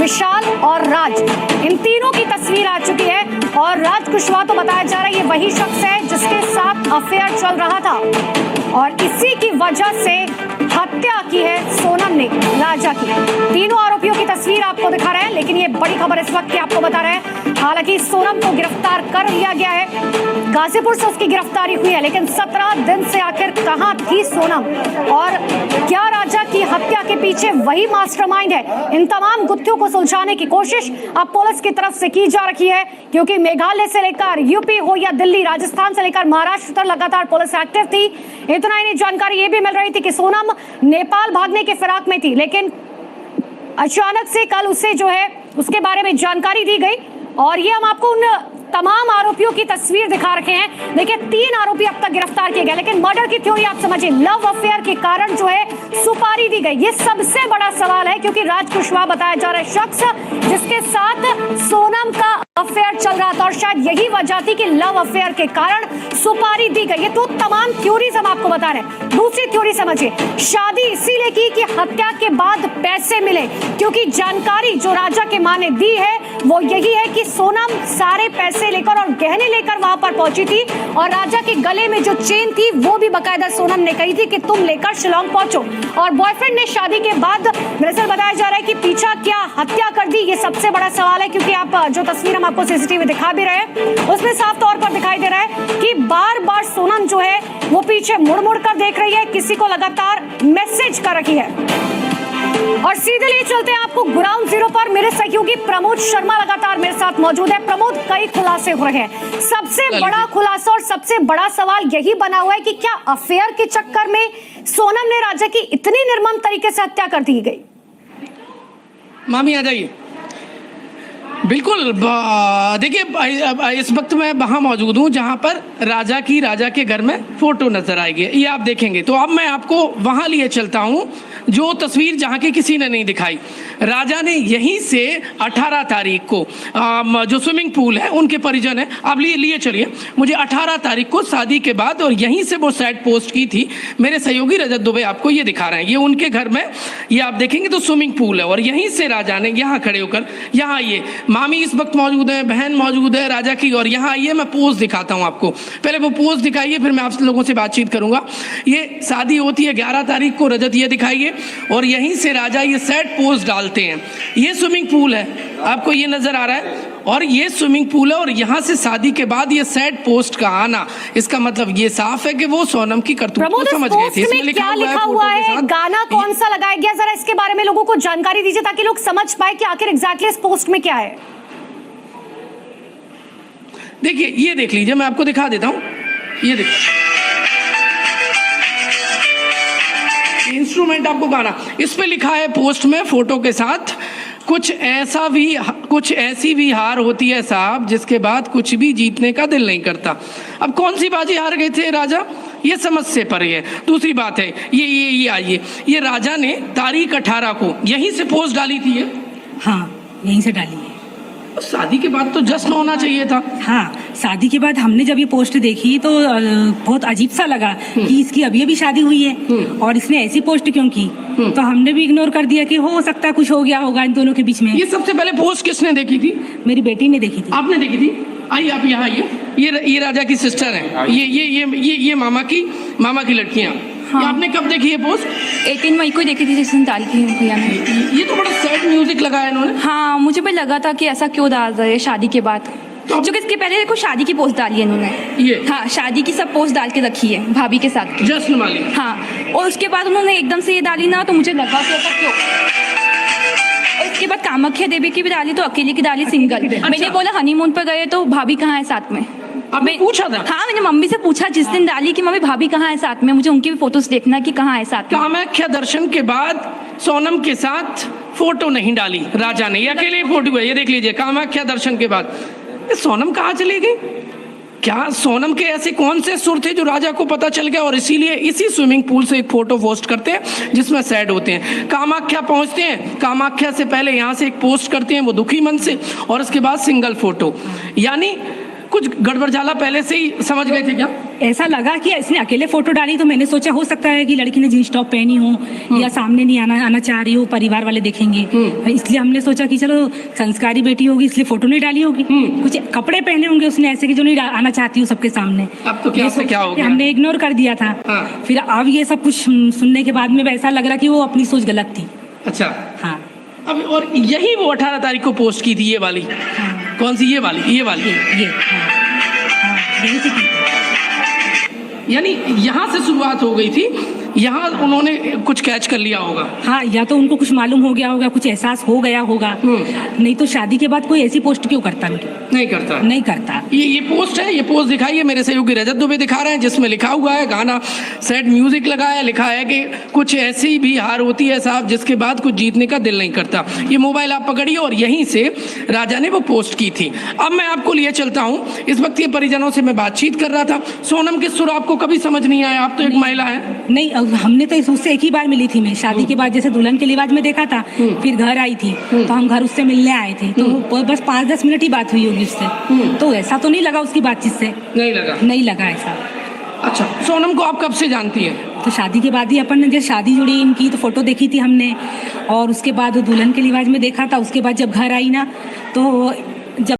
विशाल और राज, इन तीनों की तस्वीर आ चुकी है। और राज कुशवाहा तो बताया जा रहा है ये वही शख्स है जिसके साथ अफेयर चल रहा था और इसी की वजह से हत्या की है सोनम ने राजा की। तीनों आरोपियों की तस्वीर आपको दिखा रहे हैं, लेकिन ये बड़ी खबर इस वक्त की आपको बता रहे हैं। हालांकि सोनम को गिरफ्तार कर लिया गया है, गाजीपुर से उसकी गिरफ्तारी हुई है, लेकिन 17 दिन से आखिर कहां थी सोनम और क्या राजा की हत्या के पीछे वही मास्टरमाइंड है? इन तमाम गुत्थियों को सुलझाने की कोशिश अब पुलिस की तरफ से की जा रही है, क्योंकि मेघालय से लेकर यूपी हो या दिल्ली, राजस्थान से लेकर महाराष्ट्र तक लगातार पुलिस एक्टिव थी। इतना ही नहीं, जानकारी ये भी मिल रही थी कि सोनम नेपाल भागने के फिराक में थी, लेकिन अचानक से कल उसे जो है उसके बारे में जानकारी दी गई और ये हम आपको उन तमाम आरोपियों की तस्वीर दिखा रखे हैं। देखिए 3 आरोपी अब तक गिरफ्तार किए गए, लेकिन मर्डर की थ्योरी आप समझिए, लव अफेयर के कारण जो है सुपारी दी गई। ये सबसे बड़ा सवाल है, क्योंकि राज कुशवाहा बताया जा रहा है शख्स जिसके साथ सोनम का अफेयर चल रहा था और शायद यही वजह थी कि लव अफेयर के कारण सुपारी दी गई। ये तो तमाम थ्योरीज हम आपको बता रहे हैं। दूसरी थ्योरी समझिए, शादी इसीलिए की कि हत्या के बाद पैसे मिले, क्योंकि जानकारी जो राजा के मां ने दी है वो यही है कि सोनम सारे पैसे लेकर और गहने लेकर वहां पर पहुंची थी और राजा के गले में जो चेन थी वो भी बकायदा सोनम ने कही थी कि तुम लेकर शिलोंग पहुंचो। और बॉयफ्रेंड ने शादी के बाद दरअसल बताया जा रहा है कि पीछा क्या, हत्या कर दी। ये सबसे बड़ा सवाल है, क्योंकि आप जो तस्वीर हम आपको सीसीटीवी दिखा भी रहे हैं उसमें साफ तौर पर दिखाई दे रहा है कि बार बार सोनम जो है वो पीछे मुड़ मुड़ कर देख रही है, किसी को लगातार मैसेज कर रही है। और सीधे लिए चलते हैं आपको ग्राउंड जीरो पर। मेरे सहयोगी प्रमोद शर्मा लगातार मेरे साथ मौजूद है। प्रमोद, कई खुलासे हो रहे हैं, सबसे बड़ा खुलासा और सबसे बड़ा सवाल यही बना हुआ है कि क्या अफेयर के चक्कर में सोनम ने राजा की इतनी निर्मम तरीके से हत्या कर दी गई? मामी आ जाइए। बिल्कुल, देखिए इस वक्त मैं वहाँ मौजूद हूँ जहाँ पर राजा के घर में फोटो नजर आएगी, ये आप देखेंगे। तो अब मैं आपको वहाँ लिए चलता हूँ जो तस्वीर जहाँ की किसी ने नहीं दिखाई। राजा ने यहीं से 18 तारीख को जो स्विमिंग पूल है उनके परिजन है, आप लिए चलिए मुझे 18 तारीख को शादी के बाद, और यहीं से वो सैड पोस्ट की थी। मेरे सहयोगी रजत दुबे आपको ये दिखा रहे हैं, ये उनके घर में, ये आप देखेंगे तो स्विमिंग पूल है और यहीं से राजा ने यहाँ खड़े होकर, यहाँ ये मामी इस वक्त मौजूद है, बहन मौजूद है राजा की, और यहाँ आइए मैं पोज दिखाता हूँ आपको। पहले वो पोज दिखाइए, फिर मैं आप लोगों से बातचीत करूंगा। ये शादी होती है 11 तारीख को, रजत ये दिखाइए, और यहीं से राजा ये सैड पोज डालते हैं। ये स्विमिंग पूल है, आपको ये नजर आ रहा है, और ये स्विमिंग पूल है, और यहाँ से शादी के बाद ये सैड पोस्ट का आना, इसका मतलब ये साफ है कि वो सोनम की करतूत को समझ गए थे। इसमें क्या लिखा हुआ है, गाना कौन सा लगाया गया, जरा इसके बारे में लोगों को जानकारी दीजिए ताकि लोग समझ पाए कि आखिर एग्जैक्टली इस पोस्ट में क्या है। देखिए ये देख लीजिए, मैं आपको दिखा देता हूँ, ये देखिए इंस्ट्रूमेंट आपको गाना, इस पे लिखा है पोस्ट में फोटो के साथ, कुछ ऐसी भी हार होती है साहब जिसके बाद कुछ भी जीतने का दिल नहीं करता। अब कौन सी बाजी हार गए थे राजा, ये समझ से परे है। दूसरी बात है ये आइए, ये राजा ने तारीख 18 को यहीं से पोस्ट डाली थी। हाँ, यहीं से डाली है। शादी के बाद तो जश्न होना चाहिए था। हाँ, शादी के बाद हमने जब ये पोस्ट देखी तो बहुत अजीब सा लगा कि इसकी अभी शादी हुई है और इसने ऐसी पोस्ट क्यों की। तो हमने भी इग्नोर कर दिया कि हो सकता है कुछ हो गया होगा इन दोनों के बीच में। ये सबसे पहले पोस्ट किसने देखी थी? मेरी बेटी ने देखी थी। आपने देखी थी? आइए आप यहाँ आइए, ये राजा की सिस्टर है, ये मामा की लड़कियाँ। हाँ। आपने कब देखी है पोस्ट? 18 मई को देखी थी, जिस दिन डाली थी भैया ने। ये तो बड़ा सैड म्यूजिक लगाया इन्होंने। हाँ, मुझे भी लगा था कि ऐसा क्यों डाल रहे हैं शादी के बाद, क्योंकि इसके पहले देखो शादी की पोस्ट डाली है इन्होंने। ये हाँ, शादी की सब पोस्ट डाल के रखी है भाभी के साथ, जश्न वाली। हाँ, और उसके बाद उन्होंने एकदम से ये डाली ना, तो मुझे लगा कि ऐसा क्यों। और इसके बाद कामाख्या देवी की भी डाली, तो अकेले की डाली सिंगल। मैंने बोला हनीमून पर गए तो भाभी कहाँ है साथ में। आपने पूछा था? हाँ, मैंने मम्मी से पूछा जिस दिन डाली कि मम्मी भाभी कहाँ है साथ में, मुझे उनकी भी फोटोज देखना कि कहाँ है साथ में। कामाख्या दर्शन के बाद सोनम के साथ फोटो नहीं डाली राजा ने, ये अकेले फोटो है, ये देख लीजिए। कामाख्या दर्शन के बाद सोनम कहाँ चली गई? क्या सोनम के ऐसे कौन से सुर थे जो राजा को पता चल गया और इसीलिए इसी स्विमिंग पूल से एक फोटो पोस्ट करते हैं जिसमें सैड होते हैं। कामाख्या पहुंचते हैं, कामाख्या से पहले यहाँ से एक पोस्ट करते हैं वो दुखी मन से, और उसके बाद सिंगल फोटो। यानी कुछ गड़बड़ झाला पहले से ही समझ गए थे क्या? ऐसा लगा कि इसने अकेले फोटो डाली तो मैंने सोचा हो सकता है कि लड़की ने जींस टॉप पहनी हो या सामने नहीं आना चाह रही हो, परिवार वाले देखेंगे, इसलिए हमने सोचा कि चलो संस्कारी बेटी होगी इसलिए फोटो नहीं डाली होगी, कुछ कपड़े पहने होंगे उसने ऐसे कि जो नहीं आना चाहती हो सबके सामने। अब तो क्या हो गया? हमने इग्नोर कर दिया था। हाँ। फिर अब ये सब कुछ सुनने के बाद में ऐसा लग रहा कि वो अपनी सोच गलत थी। अच्छा, हाँ। अब और यही वो 18 तारीख को पोस्ट की थी, ये वाली। हाँ। कौन सी? ये वाली। ये हाँ, यही थी। यानी यहाँ से शुरुआत हो गई थी, यहाँ उन्होंने कुछ कैच कर लिया होगा। हाँ, या तो उनको कुछ मालूम हो गया होगा, कुछ एहसास हो गया होगा, नहीं तो शादी के बाद कोई ऐसी पोस्ट क्यों करता? नहीं करता। ये पोस्ट है, ये पोस्ट दिखाई है मेरे सहयोगी रजत दुबे दिखा रहे हैं, जिसमें लिखा हुआ है, गाना सेट म्यूजिक लगाया, लिखा है कि कुछ ऐसी भी हार होती है साहब जिसके बाद कुछ जीतने का दिल नहीं करता। ये मोबाइल आप पकड़िए और यहीं से राजा ने वो पोस्ट की थी। अब मैं आपको लिए चलता हूँ, इस वक्त ये परिजनों से मैं बातचीत कर रहा था। सोनम के सुर आपको कभी समझ नहीं आया? आप तो एक महिला है। नहीं, हमने तो उससे एक ही बार मिली थी मैं शादी के बाद, जैसे दुल्हन के लिबाज में देखा था, फिर घर आई थी तो हम घर उससे मिलने आए थे, तो बस 5-10 मिनट ही बात हुई होगी उससे, तो ऐसा तो नहीं लगा उसकी बातचीत से। नहीं लगा ऐसा। अच्छा, सोनम को आप कब से जानती है? तो शादी के बाद ही अपन ने जब शादी जुड़ी इनकी तो फोटो देखी थी हमने, और उसके बाद दुल्हन के लिबाज में देखा था। उसके बाद जब घर आई ना तो